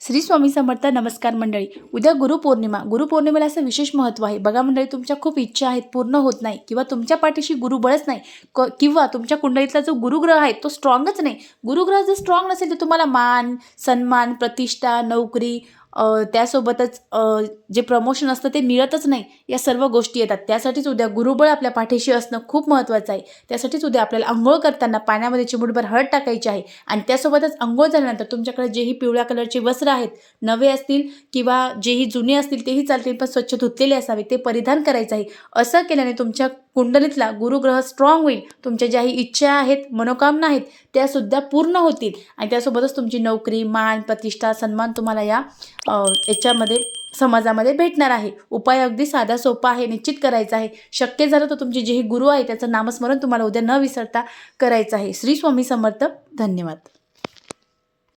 श्री स्वामी समर्थ. नमस्कार मंडळी. उद्या गुरुपौर्णिमा. गुरुपौर्णिमेला असं विशेष महत्त्व आहे. बघा मंडळी, तुमच्या खूप इच्छा आहेत, पूर्ण होत नाही किंवा तुमच्या पाठीशी गुरुबळच नाही किंवा तुमच्या कुंडलीतला जो गुरुग्रह आहे तो स्ट्रॉंगच नाही. गुरुग्रह जर स्ट्रॉंग नसेल तर तुम्हाला मान, सन्मान, प्रतिष्ठा, नोकरी, त्यासोबतच जे प्रमोशन असतं ते मिळतच नाही. या सर्व गोष्टी येतात. त्यासाठीच उद्या गुरुबळ आपल्या पाठीशी असणं खूप महत्त्वाचं आहे. त्यासाठीच उद्या आपल्याला अंघोळ करताना पाण्यामध्ये चिमूटभर हळद टाकायची आहे आणि त्यासोबतच अंघोळ झाल्यानंतर तुमच्याकडे जेही पिवळ्या कलरचे वस्त्र आहेत, नवे असतील किंवा जेही जुने असतील तेही चालतील, पण स्वच्छ धुतलेले असावे, ते परिधान करायचं आहे. असं केल्याने तुमच्या कुंडलीतला गुरुग्रह स्ट्रॉंग होईल. तुमच्या ज्याही इच्छा आहेत, मनोकामना आहेत, त्यासुद्धा पूर्ण होतील आणि त्यासोबतच तुमची नोकरी, मान, प्रतिष्ठा, सन्मान तुम्हाला याच्यामध्ये समाजामध्ये भेटणार आहे. उपाय अगदी साधा सोपा आहे, निश्चित करायचा आहे. शक्य झालं तर तुमचे जेही गुरु आहे त्याचं नामस्मरण तुम्हाला उद्या न विसरता करायचं आहे. श्री स्वामी समर्थ. धन्यवाद.